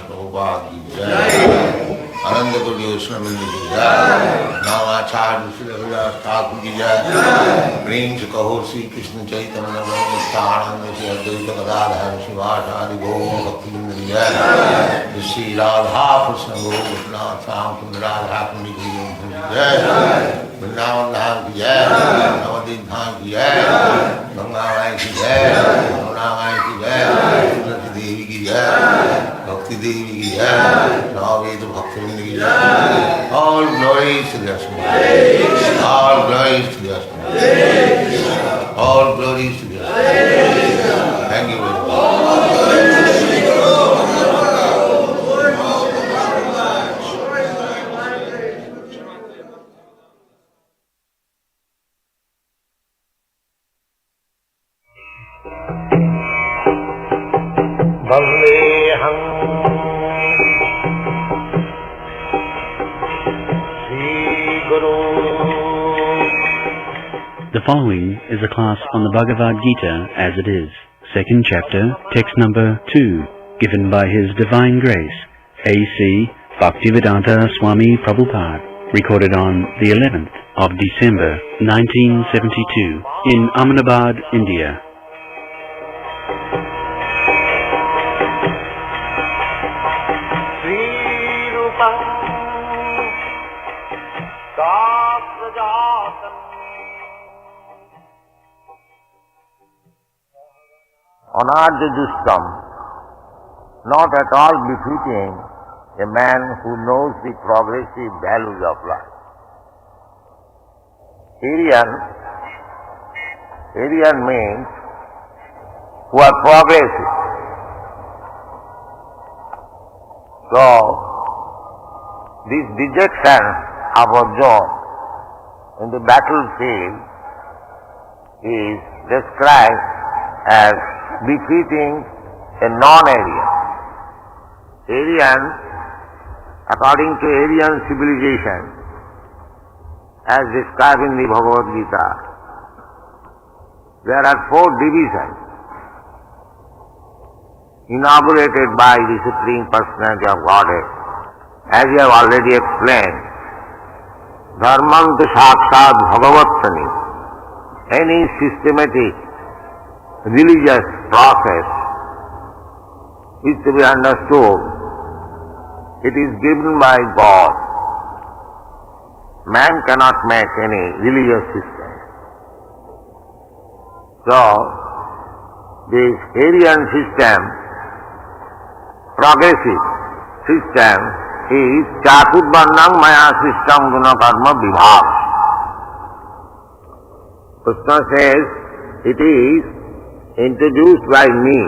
Prabhupada ki jai. Ananda Koti Osnamindi ki jai. Namacharya Srila Thakur ki jai. Prem se kaho Sri Krishna Chaitanya Nityananda Shri Advaita Gadadhar Shivasari Gaura Bhakti Vrinda ki jai. Shri Radha Krishna Gaura Sam Kund Radha Kundi ki jai. Vrindavan Dham ki jai. Navadvip Dham ki jai. Ganga Mai ki jai. Yamuna Mai ki jai. Tulsi Devi ki jai. Bhakti Devi ki jai. Navadvip Bhakti Vrinda ki jai. All glories to the Asma. All glories to the Asma. All glories to the Asma. Thank you very much. The following is a class on the Bhagavad Gita as it is, second chapter, text number 2, given by His Divine Grace, A.C. Bhaktivedanta Swami Prabhupada, recorded on the 11th of December 1972 in Ahmedabad, India. Anarjadustam, not at all befitting a man who knows the progressive values of life. Aryan means who are progressive. So, this dejection of Arjuna in the battlefield is described as befitting a non-Aryan. Aryan, according to Aryan civilization, as described in the Bhagavad Gita, there are 4 divisions inaugurated by the Supreme Personality of Godhead. As we have already explained, Dharmam tu Sakshat Bhagavatani, any systematic religious process is to be understood. It is given by God. Man cannot make any religious system. So, this Aryan system, progressive system, is Chaturvarnam Maya System Guna Karma Vibhag. Krishna says, it is introduced by me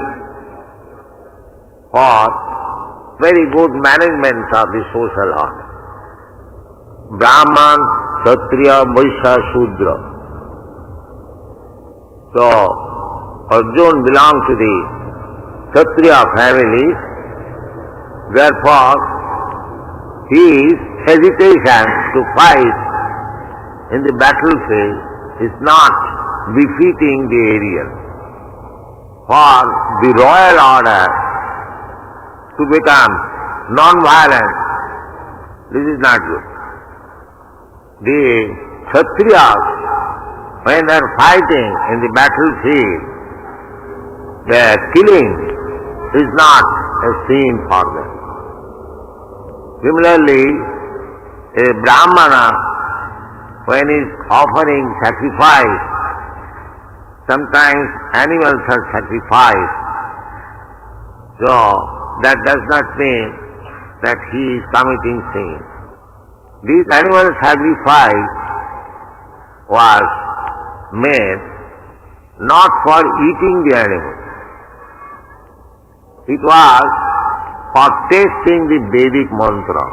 for very good management of the social order. Brahman, Kshatriya, Vaishya, Shudra. So, Arjuna belongs to the Kshatriya family, therefore his hesitation to fight in the battlefield is not befitting the Aryan. For the royal order to become non-violent, this is not good. The Kshatriyas, when they are fighting in the battlefield, their killing is not a sin for them. Similarly, a Brahmana, when he is offering sacrifice, sometimes animals are sacrificed. So, that does not mean that he is committing sin. This animal sacrifice was made not for eating the animal. It was for tasting the Vedic mantra.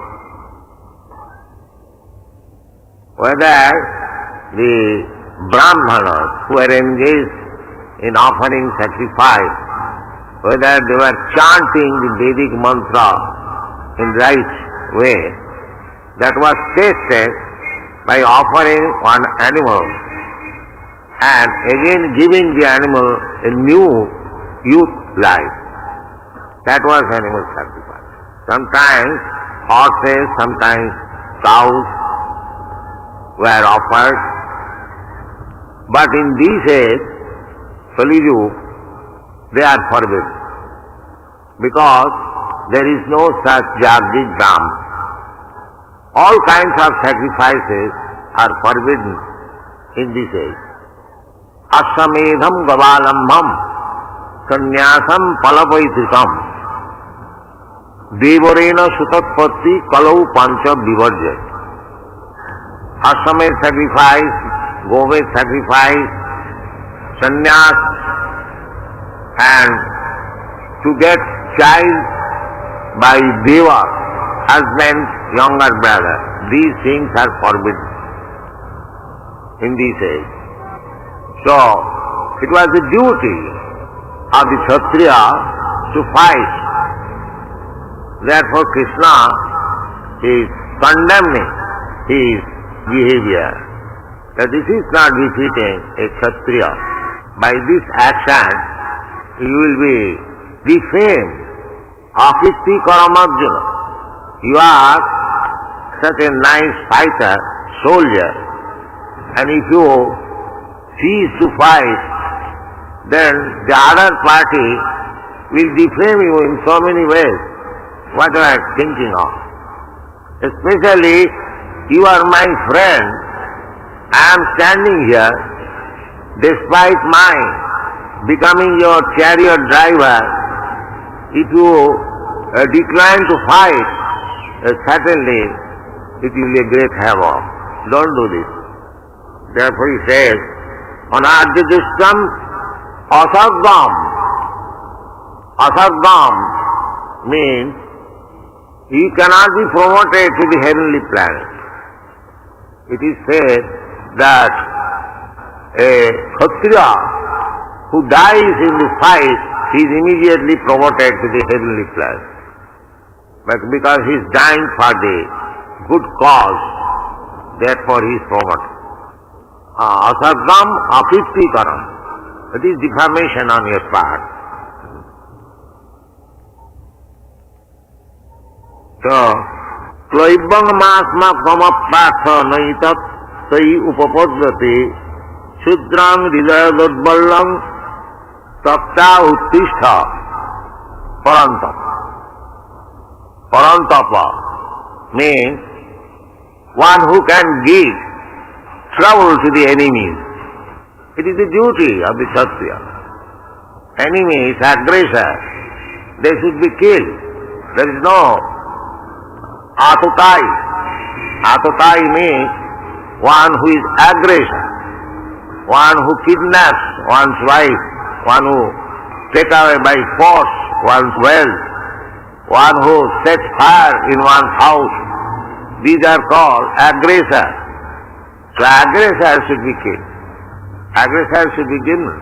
Whether the Brahmanas who were engaged in offering sacrifice, whether they were chanting the Vedic mantra in right way, that was tasted by offering one animal and again giving the animal a new youth life. That was animal sacrifice. Sometimes horses, sometimes cows were offered. But in these days, Kali-yuga, they are forbidden. Because there is no such Jagdik Dham. All kinds of sacrifices are forbidden in this age. Ashamedham gavalambham sannyasam palapaitrikam devarena sutatpatti kalau pancha vivarjay. Ashamed sacrifice, Goved sacrifice, sannyas, and to get child by Deva, husband's younger brother. These things are forbidden in this age. So, it was the duty of the Kshatriya to fight. Therefore, Krishna is condemning his behavior, that this is not befitting a Kshatriya. By this action, you will be defamed. ISKCON Arjuna. You are such a nice fighter, soldier, and if you cease to fight, then the other party will defame you in so many ways. What am I thinking of? Especially, you are my friend. I am standing here, despite my becoming your chariot driver. If you decline to fight, certainly it will be a great havoc. Don't do this. Therefore he says, Anadhyadishtam asagam. Asagam means you cannot be promoted to the heavenly planet. It is said that a Kshatriya who dies in the fight, he is immediately promoted to the heavenly planet. But because he is dying for the good cause, therefore he is promoted. Asagam ISKCON. It is defamation on your part. So, Kloibang masma kamapatha naitat sai upapadvati Shudrang hridayadodballang tapta uttishta parantapa. Parantapa means one who can give trouble to the enemies. It is the duty of the Kshatriya. Enemies, aggressors, they should be killed. There is no atutai. Atutai means one who is aggressor, one who kidnaps one's wife, one who takes away by force one's wealth, one who sets fire in one's house. These are called aggressors. So aggressors should be killed. Aggressors should be given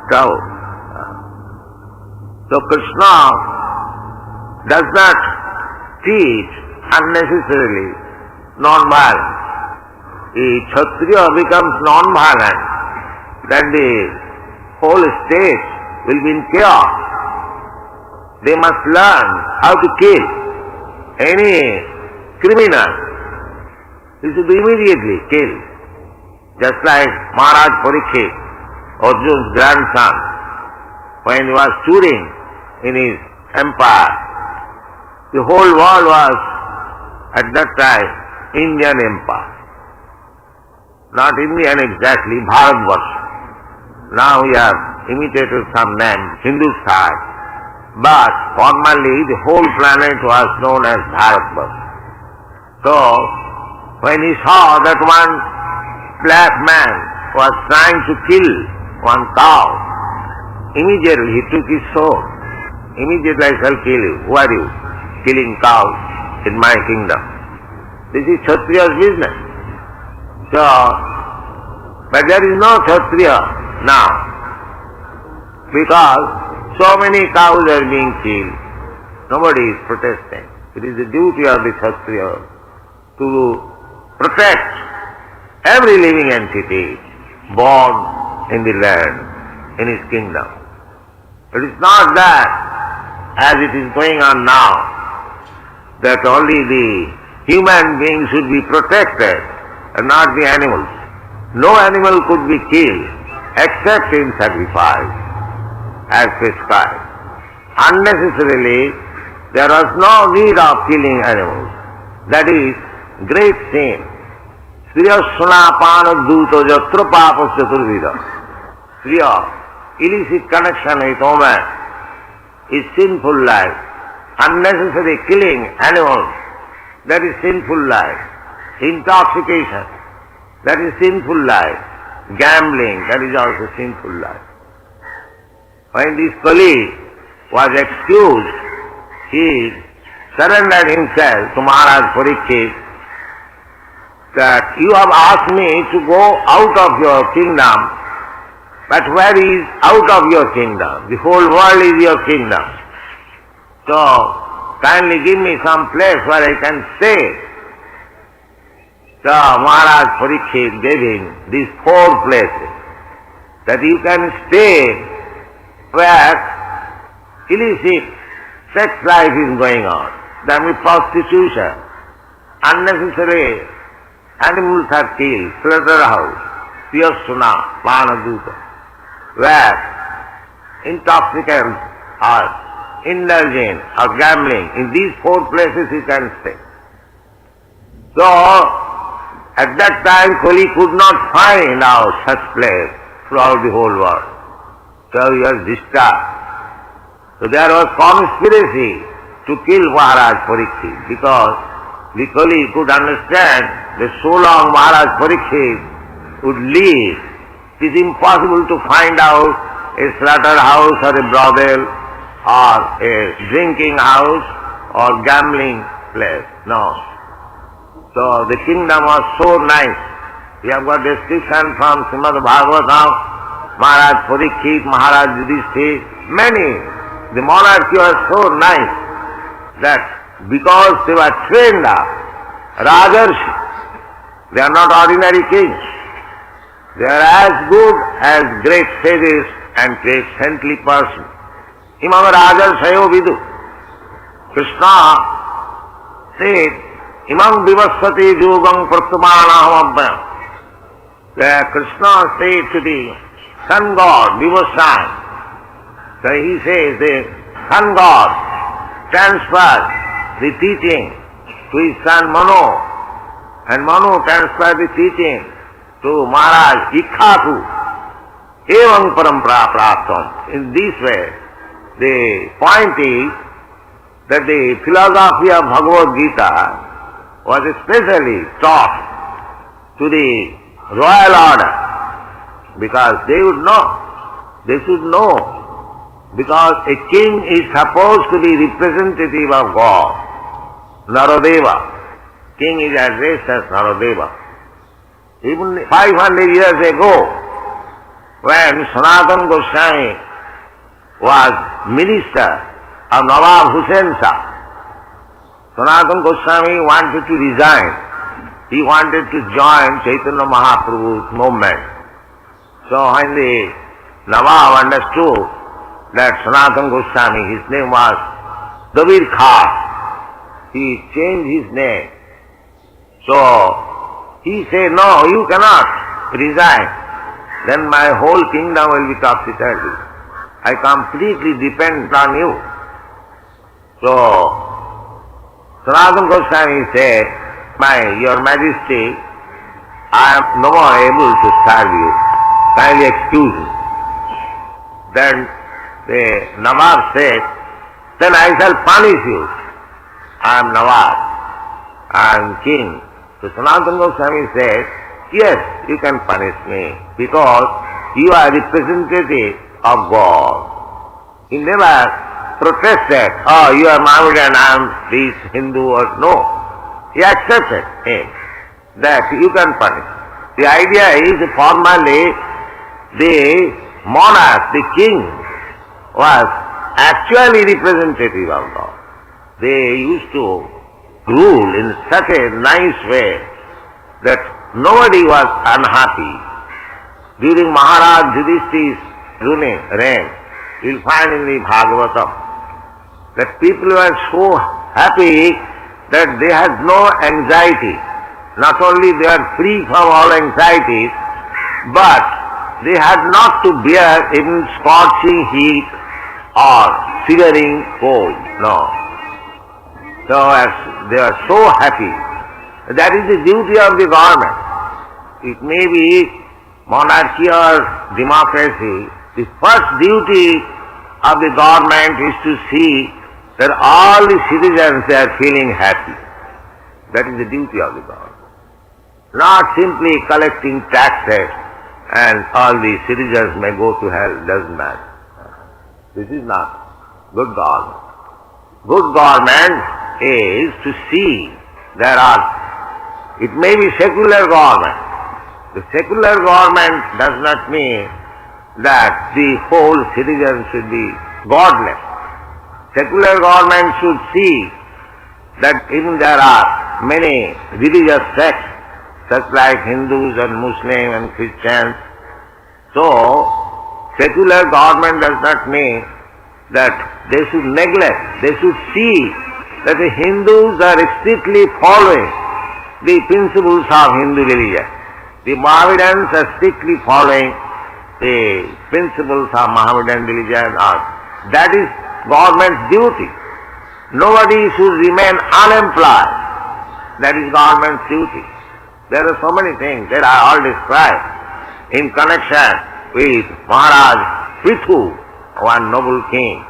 trouble. So Krishna does not teach unnecessarily non-violence. If Kshatriya becomes non-violent, then the whole state will be in chaos. They must learn how to kill any criminal. He should be immediately killed. Just like Maharaj Parikshit, Arjun's grandson, when he was touring in his empire, the whole world was at that time Indian empire. Not Indian exactly, Bharatvarsha. Now we have imitated some name, Hindustan. But formerly the whole planet was known as Bharatvarsha. So, when he saw that one black man was trying to kill one cow, immediately he took his sword. Immediately I shall kill you. Who are you? Killing cows in my kingdom. This is Kshatriya's business. So, but there is no Kshatriya now, because so many cows are being killed. Nobody is protesting. It is the duty of the Kshatriya to protect every living entity, born in the land, in his kingdom. It is not that, as it is going on now, that only the human beings should be protected and not the animals. No animal could be killed except in sacrifice, as prescribed. Unnecessarily, there was no need of killing animals. That is great sin. Sriya sunapana duto jatra papas chaturvida. Sriya, illicit connection with woman, is sinful life. Unnecessary killing animals, that is sinful life. Intoxication, that is sinful life. Gambling, that is also sinful life. When this colleague was excused, he surrendered himself to Maharaj Parikshit that you have asked me to go out of your kingdom, but where is out of your kingdom? The whole world is your kingdom. So, kindly give me some place where I can stay. So, Maharaj Parikshit gave him these 4 places, that you can stay where illicit sex life is going on. That means prostitution, unnecessary animals are killed, slaughterhouse, piyasuna, panaduta, where intoxicants are indulging or gambling. In these 4 places you can stay. So, at that time Kali could not find out such place throughout the whole world. So he was disturbed. So there was conspiracy to kill Maharaj Parikshit because the Kali could understand that so long Maharaj Parikshit would live, it is impossible to find out a slaughterhouse or a brothel or a drinking house or gambling place. No. So the kingdom was so nice. We have got description from Srimad Bhagavatam, Maharaj Parikshit, Maharaj Yudhishthira, many. The monarchy was so nice that because they were trained up, Rajarshi, they are not ordinary kings. They are as good as great sages and great saintly persons. Imam Rajarshayo Vidu. Krishna said, Imam Vivasvati Yugam Prattamana Hamabhyam. Krishna said to the sun god, Vivasvan. So he says the sun god transferred the teaching to his son Manu, and Manu transferred the teaching to Maharaj Ikhaku. Evam parampara praptam. In this way, the point is that the philosophy of Bhagavad Gita was especially taught to the royal order because they would know, they should know. Because a king is supposed to be representative of God, Naradeva. King is addressed as Naradeva. Even 500 years ago, when Sanatana Goswami was minister of Nawab Hussain Shah, Sanatana Goswami wanted to resign. He wanted to join Chaitanya Mahaprabhu's movement. So when the Nawab understood that Sanatana Goswami, his name was Dabir Khas, he changed his name. So he said, no, you cannot resign. Then my whole kingdom will be topsy-turvy. I completely depend on you. So Sanatana Goswami said, Your Majesty, I am no more able to serve you. Kindly excuse me. Then the Nawab said, then I shall punish you. I am Nawab, I am king. So Sanatana Goswami said, yes, you can punish me because you are representative of God. He never protested, oh, you are Mohammedan, I am this Hindu or no. He accepted him that you can punish. The idea is formally the monarch, the king, was actually representative of God. They used to rule in such a nice way that nobody was unhappy. during Maharaj Yudhishthir's reign, you will find in the Bhagavatam that people were so happy that they had no anxiety. Not only they are free from all anxieties, but they had not to bear even scorching heat or shivering cold. No. So as they are so happy. That is the duty of the government. It may be monarchy or democracy. The first duty of the government is to see that all the citizens are feeling happy. That is the duty of the government. Not simply collecting taxes and all the citizens may go to hell, doesn't matter. This is not good government. Good government is to see there are, it may be secular government. The secular government does not mean that the whole citizen should be godless. Secular government should see that even there are many religious sects, such like Hindus and Muslims and Christians. So, secular government does not mean that they should neglect, they should see that the Hindus are strictly following the principles of Hindu religion. The Mohammedans are strictly following the principles of Mohammedan religion. That is government's duty. Nobody should remain unemployed. That is government's duty. There are so many things that are all described in connection with Maharaj Prithu, one noble king.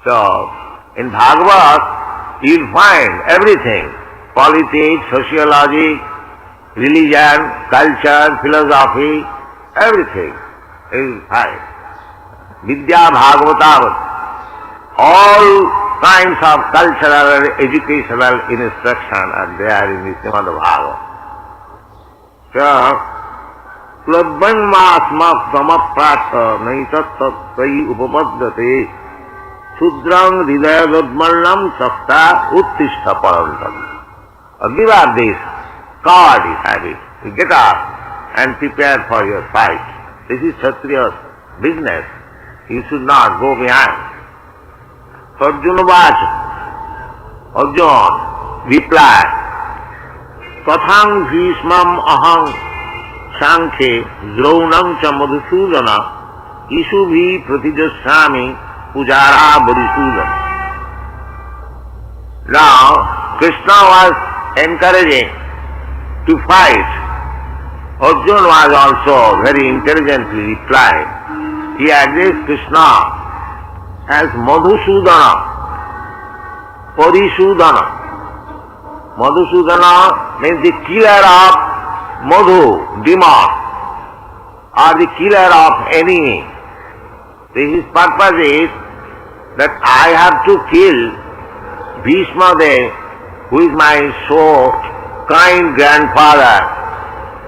So, in Bhagavad, you will find everything. Politics, sociology, religion, culture, philosophy, everything is fine. Vidya Bhagavatam, all kinds of cultural and educational instruction are there in the Srimad Bhagavatam. So, Plabbanmasmak samapratha naitattattai upapaddate Sudrang hridayadadmallam sakta uttishta parantam. Give up this cowardly habit. You get up and prepare for your fight. This is Kshatriya's business. You should not go behind. Arjuna Vacha. Arjuna replied, Kathang bhishmam aham sankhe draunam cha madhusudana isubhi pratijasami pujara bodhisudana. Now, Krishna was encouraging to fight. Arjuna was also very intelligently replied. He addressed Krishna as Madhusudana, Parisudana. Madhusudana means the killer of Madhu, demon, or the killer of enemy. His purpose is that I have to kill Bhishma Dev, who is my so kind grandfather,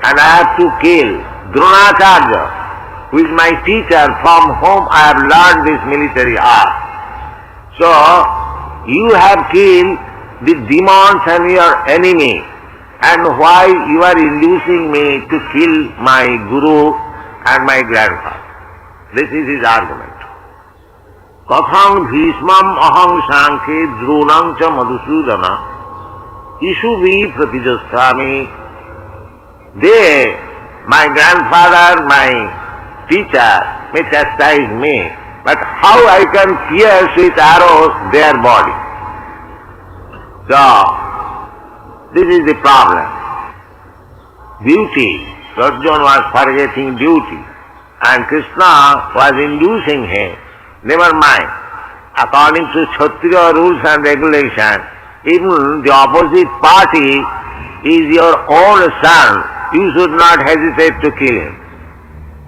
and I have to kill Dronacharya, who is my teacher from whom I have learned this military art. So, you have killed the demons and your enemy, and why you are inducing me to kill my guru and my grandfather? This is his argument. Katham bhishmam aham sankhe dronam cha madhusudana Ishuvi pratijasami. They, my grandfather, my teacher, may chastise me, but how I can pierce with arrows their body? So, this is the problem. Duty. Arjuna was forgetting duty, and Krishna was inducing him. Never mind. According to Kshatriya rules and regulations, even the opposite party is your own son, you should not hesitate to kill him.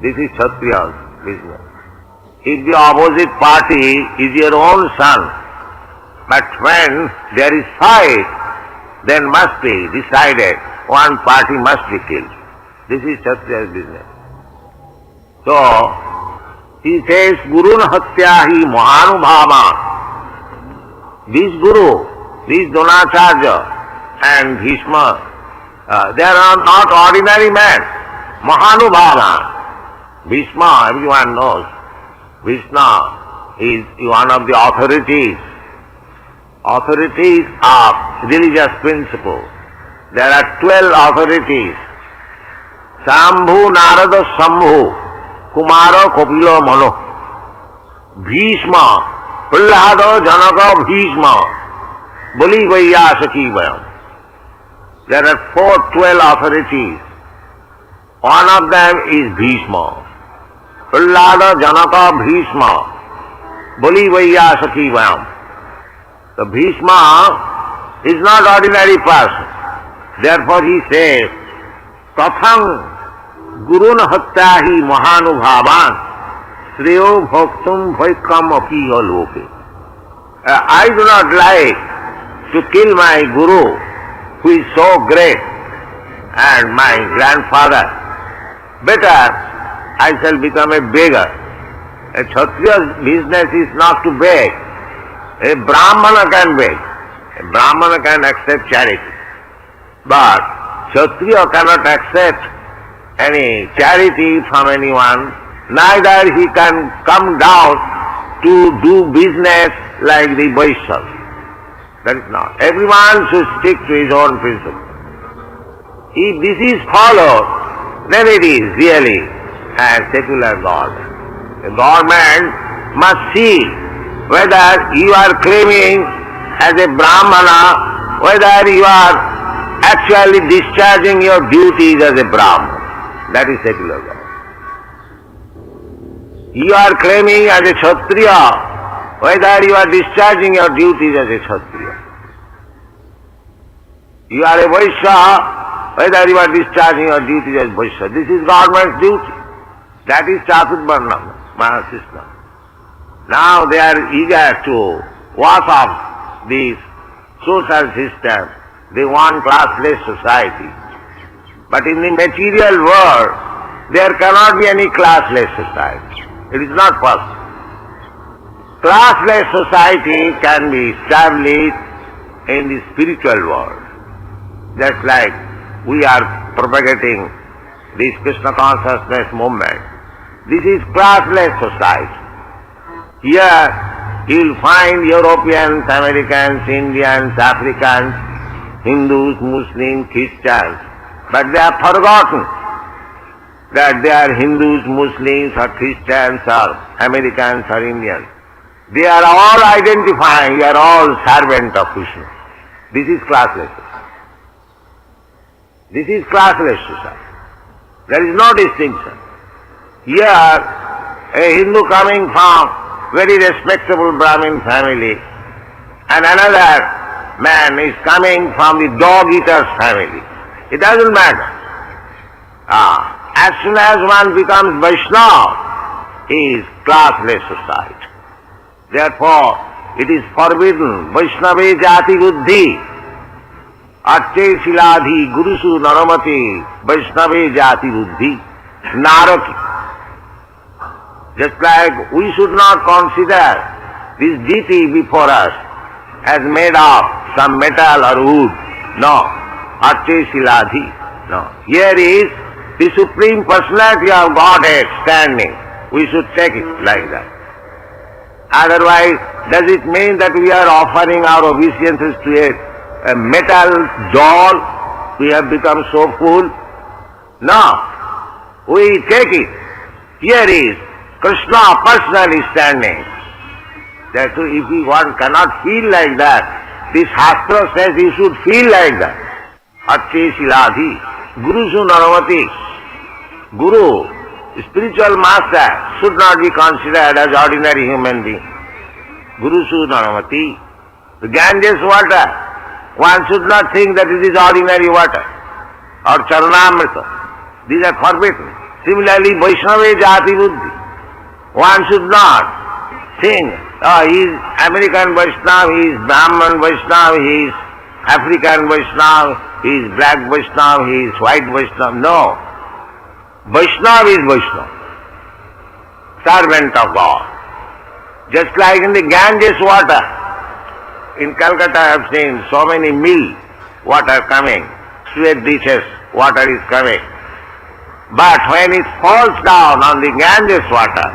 This is Kshatriya's business. If the opposite party is your own son, but when there is fight, then must be decided one party must be killed. This is Kshatriya's business. So, he says, Gurun Hatyahi Mahanubhava. This Guru, this Dronacharya and Bhishma, they are not ordinary men. Mahanubhava. Bhishma, everyone knows. Bhishma is one of the authorities of religious principle. There are 12 authorities. Shambhu, Narada, Shambhu, Kumara, Kapila, Mano. Bhishma, Prahlada, Janaka, Bhishma, Bali, Vaya, Saki, Vayam. There are 12 authorities. One of them is Bhishma. Prahlada, Janaka, Bhishma, Bali, Vaya, Saki, Vayam. The Bhishma is not ordinary person. Therefore he says, Pratham Gurun Hatyahi Mahanubhavan Shreyo Bhaktum Vaikam Apiha Loke. I do not like to kill my Guru, who is so great, and my grandfather. Better I shall become a beggar. A Kshatriya's business is not to beg. A Brahmana can beg. A Brahmana can accept charity. But Kshatriya cannot accept any charity from anyone, neither he can come down to do business like the Vaishyas. That is not. Everyone should stick to his own principle. If this is followed, then it is really a secular government. The government must see whether you are claiming as a Brahmana, whether you are actually discharging your duties as a Brahmana. That is secular government. You are claiming as a Kshatriya, whether you are discharging your duties as a Kshatriya. You are a Vaishya, whether you are discharging your duties as Vaishya. This is government's duty. That is Chaturvarna, Maya system. Now they are eager to wash off this social system. They want classless society. But in the material world, there cannot be any classless society. It is not possible. Classless society can be established in the spiritual world. Just like we are propagating this Krishna consciousness movement. This is classless society. Here you will find Europeans, Americans, Indians, Africans, Hindus, Muslims, Christians, but they have forgotten that they are Hindus, Muslims or Christians or Americans or Indians. They are all identifying, they are all servants of Krishna. This is classless society. This is classless society. There is no distinction. Here a Hindu coming from very respectable Brahmin family and another man is coming from the dog-eater's family. It doesn't matter. As soon as one becomes Vaishnava, he is classless society. Therefore, it is forbidden. Vaishnave jati buddhi, arche siladhi, gurusu naramati, Vaishnave jati buddhi, naraki. Just like we should not consider this deity before us as made of some metal or wood. No. Arche siladhi. No. Here is the Supreme Personality of Godhead standing. We should take it like that. Otherwise, does it mean that we are offering our obeisances to a metal doll? We have become so full? No. We take it. Here is Krishna personally standing. Therefore, if one cannot feel like that, this Shastra says you should feel like that. Arche siladhi, Gurusu naramati. Guru, spiritual master, should not be considered as ordinary human being. Gurusu naramati. The Ganges water, one should not think that it is ordinary water. Or Charanamrita. These are forbidden. Similarly, Vaishnava jati buddhi. One should not think, he is American Vaishnava, he is Brahman Vaishnava, he is African Vaishnava, he is black Vaishnava, he is white Vaishnava. No. Vaishnava is Vaishnava. Servant of God. Just like in the Ganges water. In Calcutta I have seen so many mill water coming, sweat dishes water is coming. But when it falls down on the Ganges water,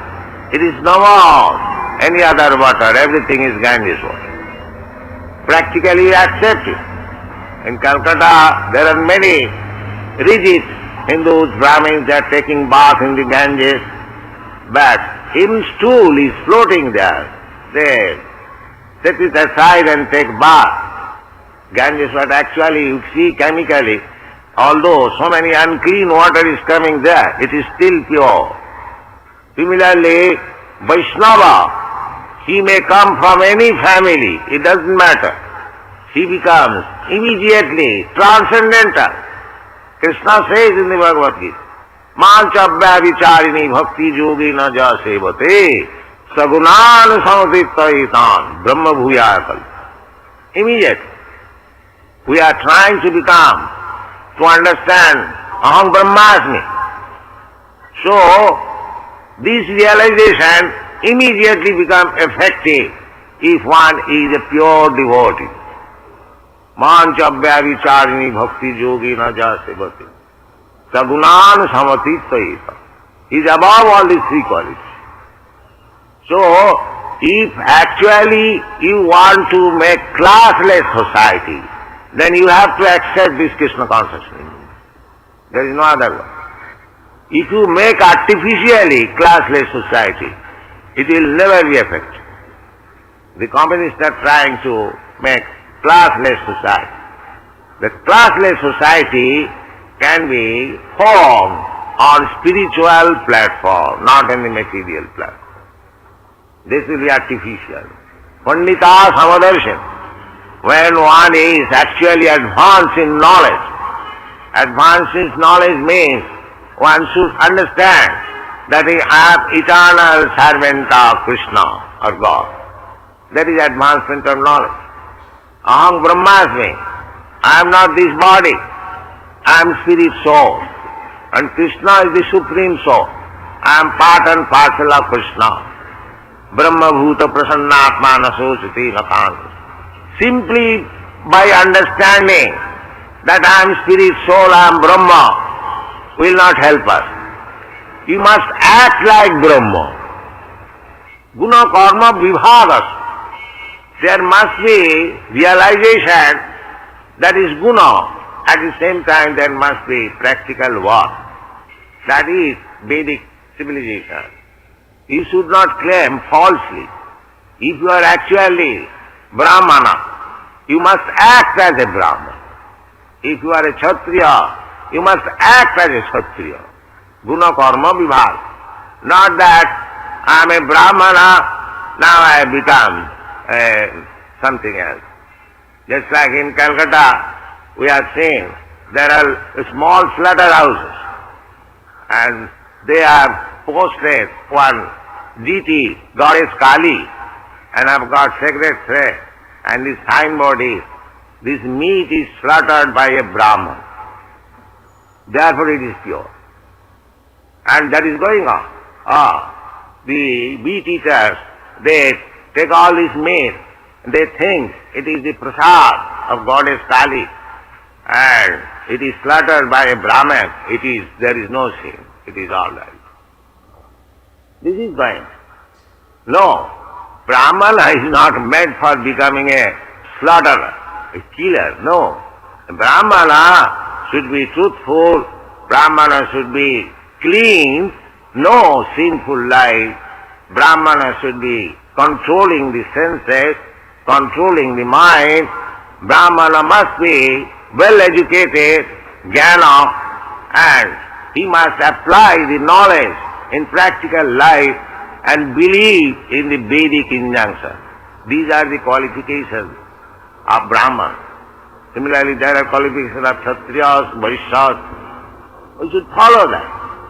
it is no more any other water, everything is Ganges water. Practically you accept it. In Calcutta there are many rigid Hindus, Brahmins, they are taking bath in the Ganges, but his stool is floating there. They set it aside and take bath. Ganges water actually, you see chemically, although so many unclean water is coming there, it is still pure. Similarly, Vaishnava, he may come from any family, it doesn't matter. He becomes immediately transcendental. Krishna says in the Bhagavad Gita, Mancha vicharini bhakti yogi na ja sevate sagunan samatittaitan brahma bhuyakal. Immediately. We are trying to become, to understand aham brahmasmi. So, this realization immediately becomes effective if one is a pure devotee. Manchabhya vicharini bhakti yogi na ja sevate sagunan samatittayita. He is above all these three qualities. So, if actually you want to make classless society, then you have to accept this Krishna consciousness. There is no other way. If you make artificially classless society, it will never be effective. The communists are trying to make classless society. The classless society can be formed on spiritual platform, not on the material platform. This will be artificial. Pandita Samadarshan. When one is actually advanced in knowledge, advanced in knowledge means one should understand that I am eternal servant of Krishna or God. That is advancement of knowledge. Aham brahmasmi. I am not this body. I am spirit soul. And Krishna is the supreme soul. I am part and parcel of Krishna. Brahma bhuta prasannatma nasochati nakan. Simply by understanding that I am spirit soul, I am Brahma, will not help us. You must act like Brahma. Guna karma vibhagas. There must be realization that is guna. At the same time there must be practical work. That is Vedic civilization. You should not claim falsely. If you are actually Brahmana, you must act as a Brahman. If you are a Kshatriya, you must act as a Kshatriya. Guna karma vibhag. Not that I am a Brahmana, now I have become something else. Just like in Calcutta, we are seeing there are small slaughterhouses and they have posted one deity, goddess Kali, and have got sacred thread, and this signboard is, this meat is slaughtered by a Brahman. Therefore it is pure. And that is going on. The meat eaters, they take all this meat, they think it is the prasad of goddess Kali, and it is slaughtered by a Brahman. There is no sin. It is all right. This is going. No, Brahmana is not meant for becoming a slaughterer, a killer. No, Brahmana should be truthful. Brahmana should be clean. No sinful life. Brahmana should be controlling the senses, controlling the mind. Brahmana must be well educated, jnana, and he must apply the knowledge in practical life and believe in the Vedic injunction. These are the qualifications of Brahman. Similarly, there are qualifications of Kshatriyas, Vaishyas. We should follow that.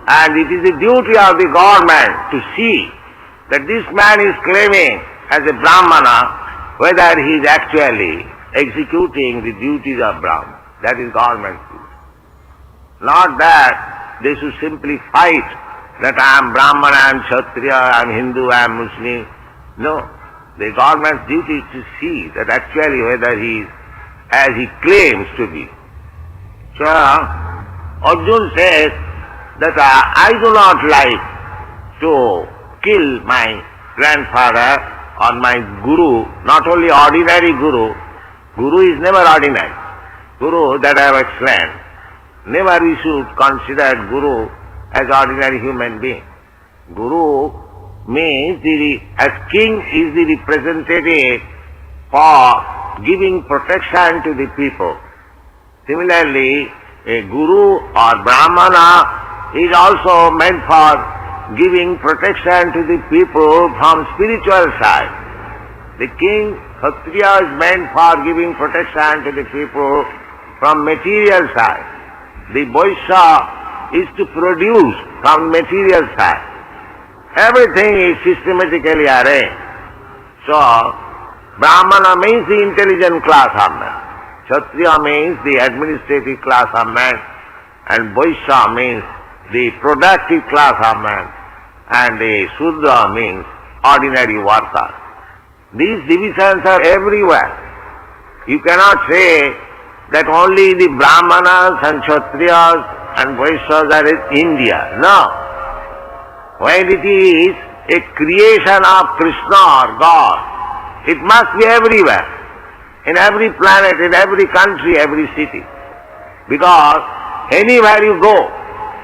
And it is the duty of the government to see that this man is claiming as a Brahmana whether he is actually executing the duties of Brahman. That is government's duty. Not that they should simply fight that I am Brahmana, I am Kshatriya, I am Hindu, I am Muslim. No. The government's duty is to see that actually whether he is as he claims to be. So, Arjuna says that I do not like to kill my grandfather or my guru, not only ordinary guru. Guru is never ordinary. Guru, that I have explained, never we should consider Guru as ordinary human being. Guru means as king is the representative for giving protection to the people. Similarly, a guru or Brahmana is also meant for giving protection to the people from spiritual side. The king, Kshatriya, is meant for giving protection to the people from material side. The Vaishya is to produce from material side. Everything is systematically arranged. So, Brahmana means the intelligent class of man. Kshatriya means the administrative class of man. And Vaishya means the productive class of man. And the Shudra means ordinary worker. These divisions are everywhere. You cannot say that only the Brahmanas and Kshatriyas and Vaishyas are in India. No. When it is a creation of Krishna or God, it must be everywhere. In every planet, in every country, every city. Because anywhere you go,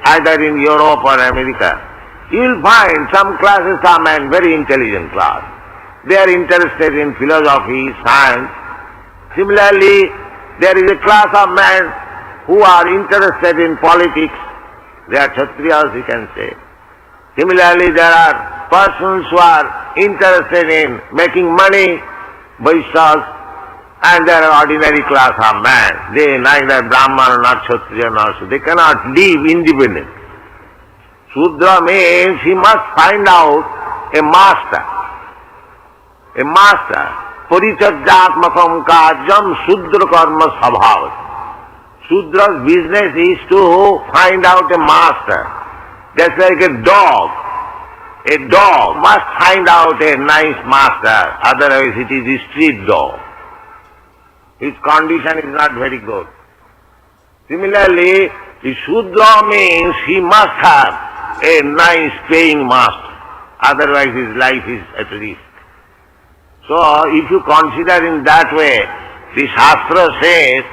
either in Europe or America, you will find some classes of men, very intelligent class. They are interested in philosophy, science. Similarly, there is a class of men who are interested in politics. They are Kshatriyas, you can say. Similarly, there are persons who are interested in making money, Vaishyas, and there are ordinary class of men. They neither Brahmana nor Kshatriya nor Shudra. They cannot live independently. Shudra means he must find out a master. A master. Parichajyatmakam kajam Shudra karma sabhavat. Shudra's business is to find out a master. Just like a dog. A dog must find out a nice master, otherwise it is a street dog. His condition is not very good. Similarly, the Shudra means he must have a nice paying master, otherwise his life is at risk. So, if you consider in that way, the Shastra says,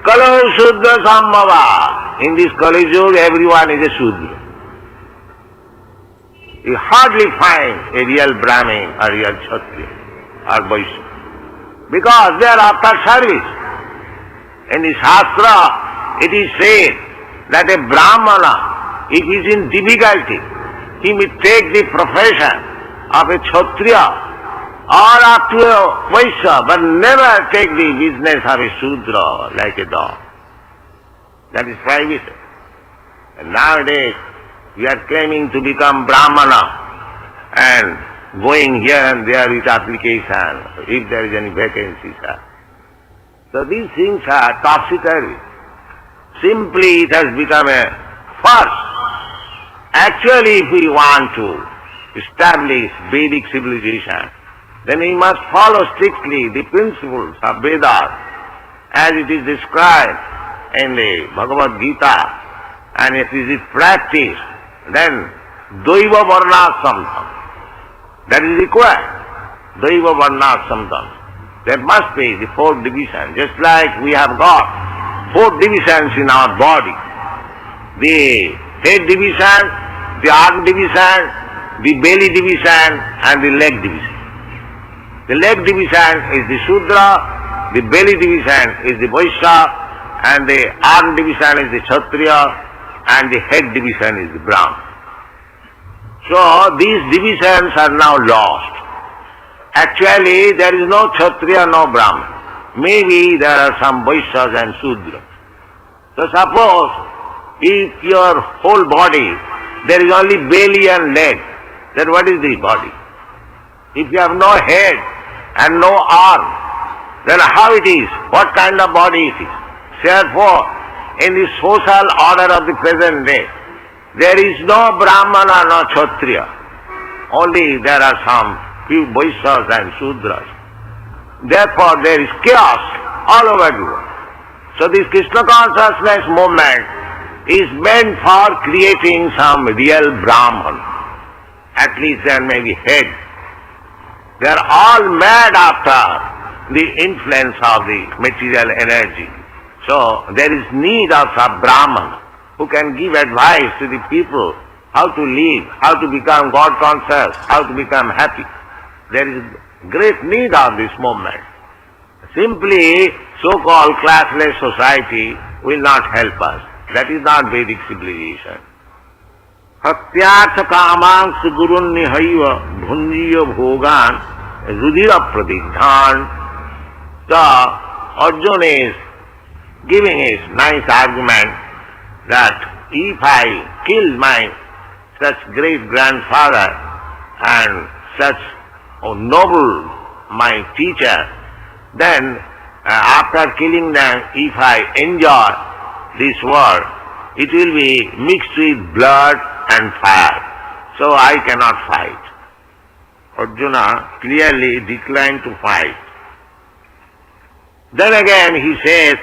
Kalo Shudra Sambhava. In this Kali Yuga, everyone is a Shudra. You hardly find a real Brahmin or real Kshatriya or Vaishya, because they are after service. In the Shastra, it is said that a Brahmana, if he is in difficulty, he may take the profession of a Kshatriya or up to a Vaishya, but never take the business of a Shudra like a dog. That is private. And nowadays, we are claiming to become Brahmana and going here and there with application, if there is any vacancy. So these things are topsy-turvy. Simply it has become a farce. Actually, if we want to establish Vedic civilization, then we must follow strictly the principles of Vedas as it is described in the Bhagavad Gita, and if it is practiced, then Daiva Varna Samtam. That is required. Daiva Varna Samtam. There must be the fourth division, just like we have got four divisions in our body. The head division, the arm division, the belly division, and the leg division. The leg division is the Shudra, the belly division is the Vaishya, and the arm division is the Kshatriya, and the head division is the Brahmana. So these divisions are now lost. Actually, there is no Kshatriya, no Brahmana. Maybe there are some Vaishyas and Shudras. So suppose if your whole body, there is only belly and leg, then what is the body? If you have no head and no arm, then how it is? What kind of body it is? Therefore, in the social order of the present day, there is no Brahmana, no Kshatriya. Only there are some few Vaishyas and Shudras. Therefore, there is chaos all over the world. So this Krishna consciousness movement is meant for creating some real Brahman. At least there may be head. They are all mad after the influence of the material energy. So there is need of a Brahman who can give advice to the people how to live, how to become God conscious, how to become happy. There is great need of this movement. Simply so-called classless society will not help us. That is not Vedic civilization. Hatyartha kamans gurun nihaiva bhunjiya bhogan rudira pradigdhan. So Arjuna is giving his nice argument that if I kill my such great grandfather and such noble my teacher, then after killing them, if I enjoy this world, it will be mixed with blood and fire. So I cannot fight. Arjuna clearly declined to fight. Then again he says,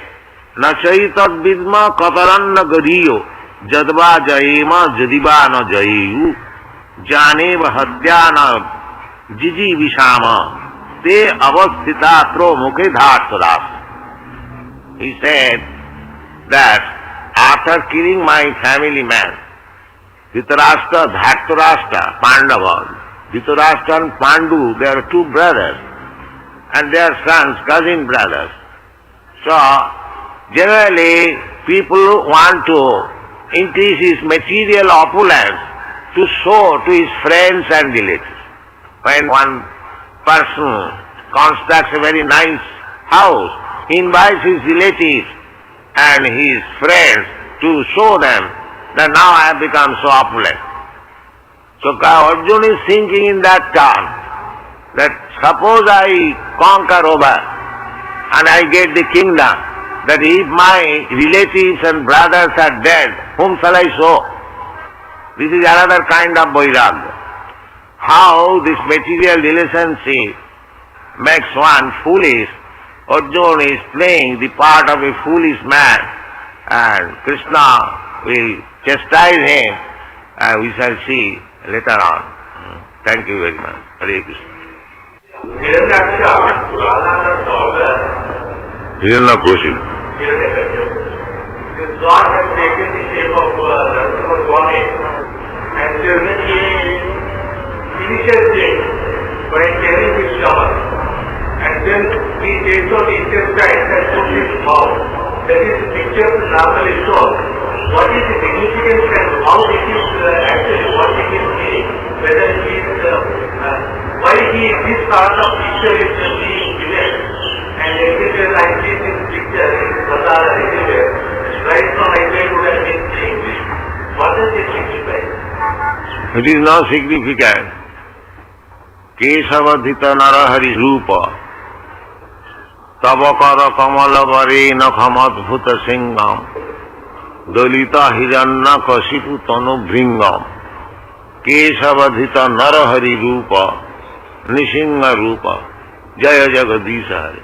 Na chaitad vidma kataranna gadiyo jadva jayema jadiva na jayu janeva hatyana jiji vishama te avasthita tro mukhe dhartadas. He said that after killing my family man, Dhritarashtra, Dhartarashtra, Pandava, Dhritarashtra and Pandu, they are two brothers and their sons, cousin brothers. So generally people want to increase his material opulence to show to his friends and relatives. When one person constructs a very nice house, he invites his relatives and his friends to show them that now I have become so opulent. So Arjuna is thinking in that term, that suppose I conquer over and I get the kingdom, that if my relatives and brothers are dead, whom shall I show? This is another kind of vairagya. How this material relationship makes one foolish. Arjuna is playing the part of a foolish man and Krishna will chastise him and we shall see later on. Thank you very much. Hare Krishna. Hiranyakoshipu. God has taken the shape of Godhead and children initial stage by carrying his stomach. And then he takes out the intestine and puts his mouth. That is the picture normally shown. What is the significance and how it is actually what it is meaning? Whether he is, why this sort of picture is being given. And everywhere I see this picture in Bazaar everywhere. Right from my childhood I have been seeing this. What does it signify? It is not significant. Kesavadhita narahari rupa Tabakara kamala vari nakhamadbhuta singam Dalita hiranna kashipu tanu bhringam Kesavadhita narahari rupa Nishinga rupa Jaya Jagadisha Hare.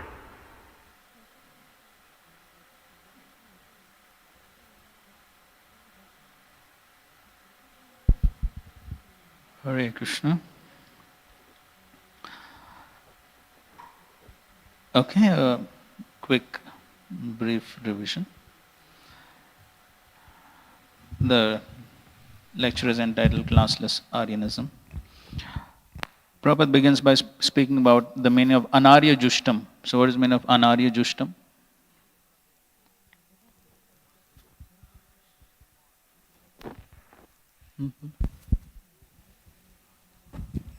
Hare Krishna. Okay, a quick, brief revision. The lecture is entitled Classless Aryanism. Prabhupada begins by speaking about the meaning of Anarya Jushtam. So what is the meaning of Anarya Jushtam?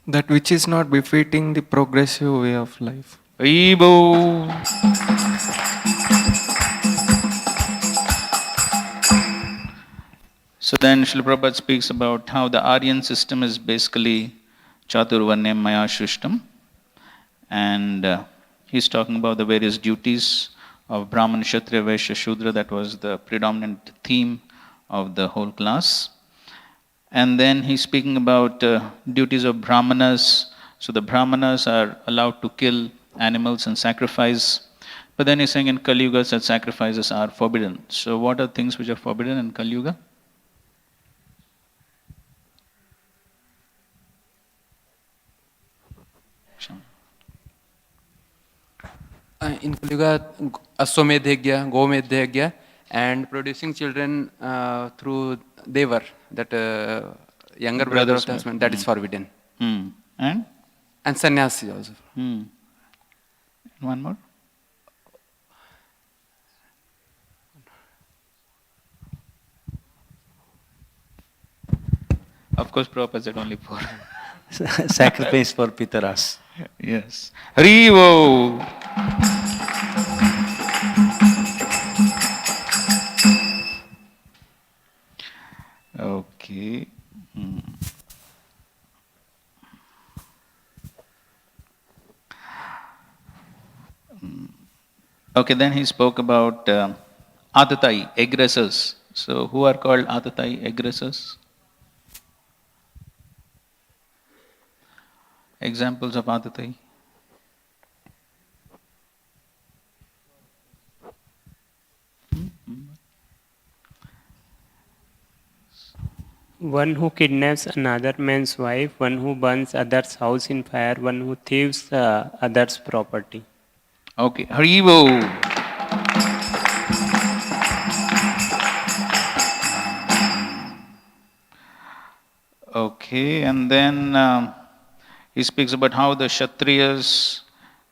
That which is not befitting the progressive way of life. Ibo. So then Srila Prabhupada speaks about how the Aryan system is basically Chaturvarnyam Maya Shrishtam, and he's talking about the various duties of Brahman, Kshatriya, Vaishya, Shudra. That was the predominant theme of the whole class. And then he's speaking about duties of Brahmanas. So the Brahmanas are allowed to kill animals and sacrifice But then he's saying in Kali Yuga such sacrifices are forbidden. So what are things which are forbidden in Kali Yuga? In Kali Yuga, Aswamedhya, Gomedhya, and producing children through Devar, that younger brother of the husband, that is forbidden. And sannyasi also. One more. Of course, Prabhupada said only 4. Sacrifice for Pitaras. Yes. Harivo! Okay. Okay, then he spoke about Atatai, aggressors. So, who are called Atatai, aggressors? Examples of Atatai? One who kidnaps another man's wife, one who burns others' house in fire, one who thieves others' property. Okay, Haribo. Okay, and then he speaks about how the Kshatriyas,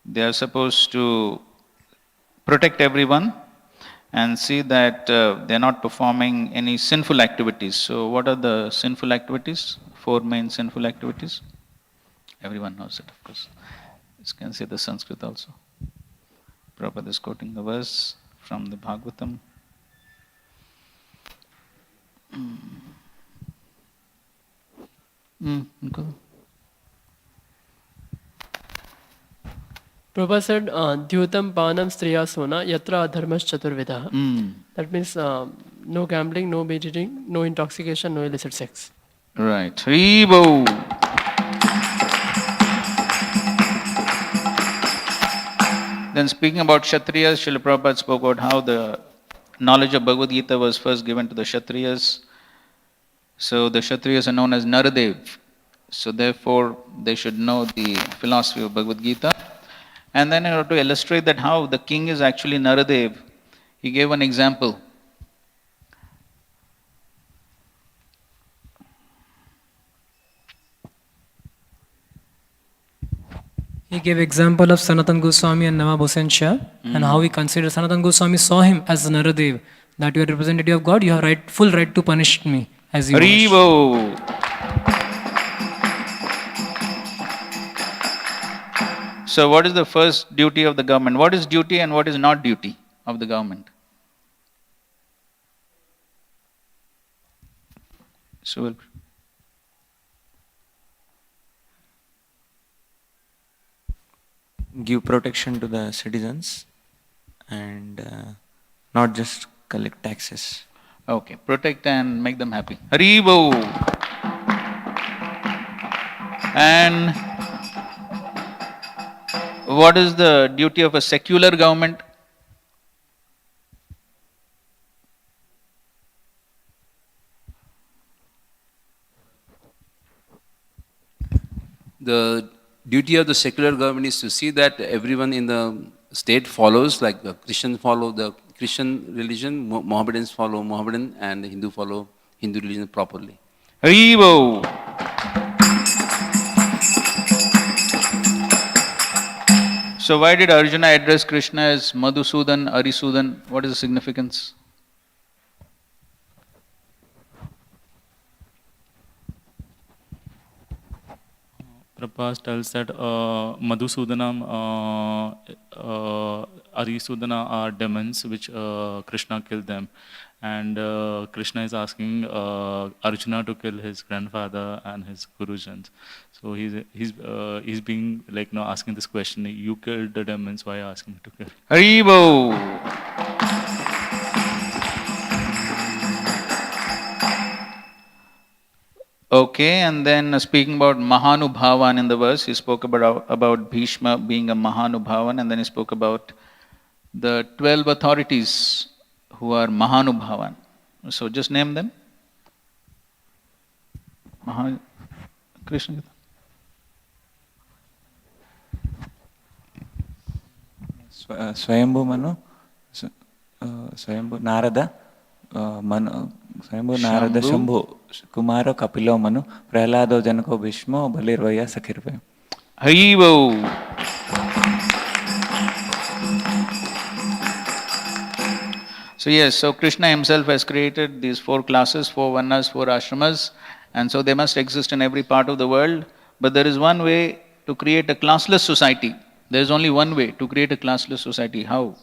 they are supposed to protect everyone and see that they are not performing any sinful activities. So what are the sinful activities? 4 main sinful activities. Everyone knows it, of course. You can see the Sanskrit also. Prabhupada is quoting the verse from the Bhagavatam. Prabhupada said, Dhyutam Panam Striya Sona Yatra Adharmas Chaturvidaha. That means no gambling, no beating, no intoxication, no illicit sex. Right. Haribo. Then speaking about Kshatriyas, Srila Prabhupada spoke about how the knowledge of Bhagavad Gita was first given to the Kshatriyas. So the Kshatriyas are known as Naradev. So therefore they should know the philosophy of Bhagavad Gita. And then in order to illustrate that how the king is actually Naradev, he gave an example. He gave example of Sanatan Goswami and Nama Bhushan Shah and how he considered Sanatan Goswami saw him as Naradev, that you are representative of God, you have full right to punish me as you wish. So what is the first duty of the government? What is duty and what is not duty of the government? So give protection to the citizens and not just collect taxes. Okay, protect and make them happy. Haribo! And what is the duty of a secular government? The duty of the secular government is to see that everyone in the state follows, like the Christians follow the Christian religion, Mohammedans follow Mohammedan, and the Hindu follow Hindu religion properly. Haribo! So why did Arjuna address Krishna as Madhusudan, Arisudan? What is the significance? Prabhupada tells that Madhusudanam, Arisudana are demons which Krishna killed them. And Krishna is asking Arjuna to kill his grandfather and his Gurujans. So he's being like now asking this question, you killed the demons, why are you asking me to kill? Haribo! Okay, and then speaking about Mahanubhavan in the verse, he spoke about Bhishma being a Mahanubhavan, and then he spoke about the 12 authorities who are Mahanubhavan. So just name them. Krishna. Swayambhu Manu, Swayambhu Narada, Swayambhu Narada Shambhu, Kumara Kapilo Manu, Prahlado Janako Bhishmo, Balirvaya Sakhirvaya. Haribo! So yes, so Krishna himself has created these 4 classes, 4 varnas, 4 ashramas, and so they must exist in every part of the world. But there is one way to create a classless society. There is only one way to create a classless society. How?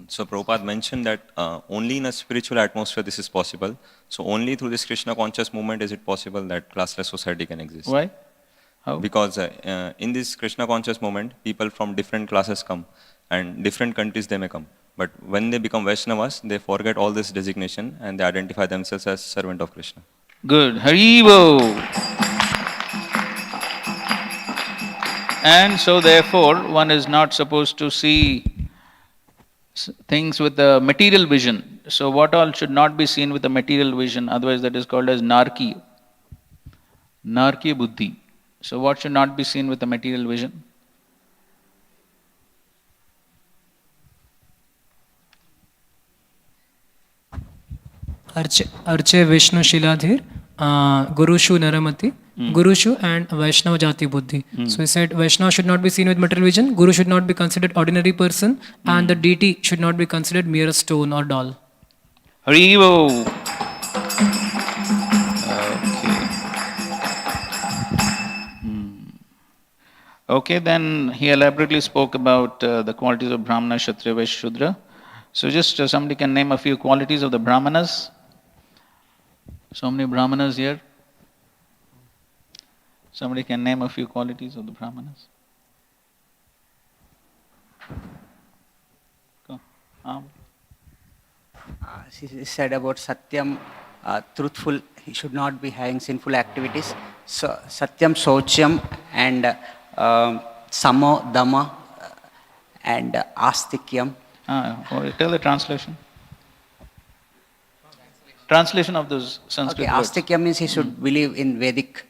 So Prabhupada mentioned that only in a spiritual atmosphere this is possible. So only through this Krishna conscious movement is it possible that classless society can exist. Why? How? Because in this Krishna conscious movement, people from different classes come and different countries they may come. But when they become Vaishnavas, they forget all this designation and they identify themselves as servant of Krishna. Good. Haribo! And so therefore, one is not supposed to see things with a material vision. So what all should not be seen with a material vision, otherwise that is called as narki. Narki buddhi. So what should not be seen with a material vision? Arche Vishnu Shiladhir, Gurushu Naramati, Gurushu and Vaishnava Jati Buddhi. So he said Vaishnava should not be seen with material vision, Guru should not be considered ordinary person, and the deity should not be considered mere stone or doll. Haribo! Okay, then he elaborately spoke about the qualities of Brahmana, Kshatriya, Vaishya, Shudra. So just somebody can name a few qualities of the Brahmanas. So many Brahmanas here. Somebody can name a few qualities of the Brahmanas. Go. She said about Satyam, truthful, he should not be having sinful activities. So, Satyam, Socham and Samo, Dhamma and Astikyam. Tell the translation. Translation of those Sanskrit words. Astikyam means he should believe in Vedic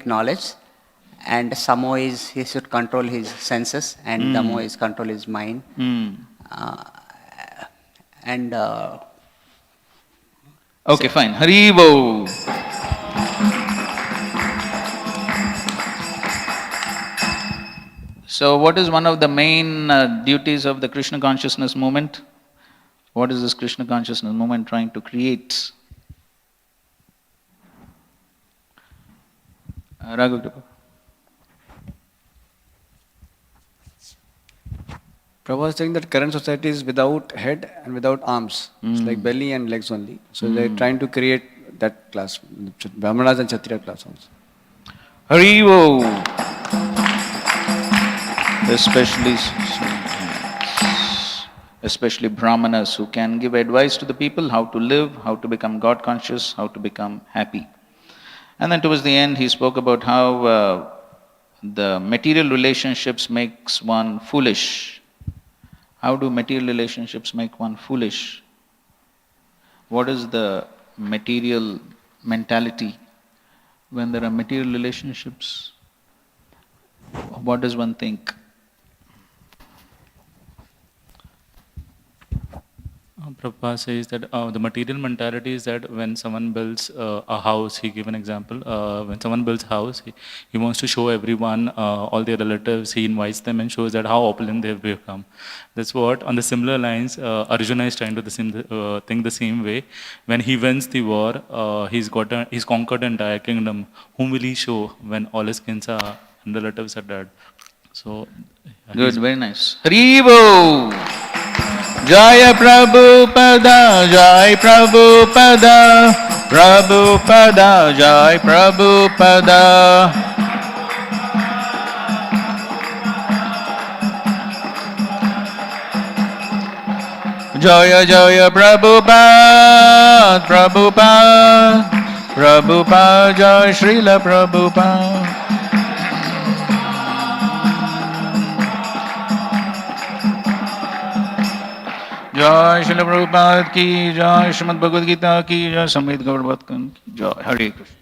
knowledge, and Samo is he should control his senses, and Dhammo is control his mind. Okay, fine. Haribo. So what is one of the main duties of the Krishna consciousness movement? What is this Krishna consciousness movement trying to create? Raghu. Prabhupada is saying that current society is without head and without arms. It's like belly and legs only. So they're trying to create that class, Brahmanas and Kshatriya class also. Haribo! Especially Brahmanas who can give advice to the people how to live, how to become God conscious, how to become happy. And then towards the end he spoke about how the material relationships makes one foolish. How do material relationships make one foolish? What is the material mentality when there are material relationships? What does one think? Prabhupada says that the material mentality is that when someone builds a house, he gave an example, when someone builds a house, he wants to show everyone, all their relatives, he invites them and shows that how opulent they have become. That's what, on the similar lines, Arjuna is trying to think the same way. When he wins the war, he's conquered the entire kingdom. Whom will he show when all his kins and relatives are dead? So, good, very nice. Haribo! Jaya Prabhupada, Jai Prabhupada, Prabhupada, Jai Prabhupada. Jaya Jaya Prabhupada, Prabhupada, Prabhupada, Jai Srila Prabhupada. Jai Srila Prabhupada ki Jai, Srimad Bhagavad Gita ki Jai, Samrit Gaur Bhatkan ki Jai. Hare Krishna.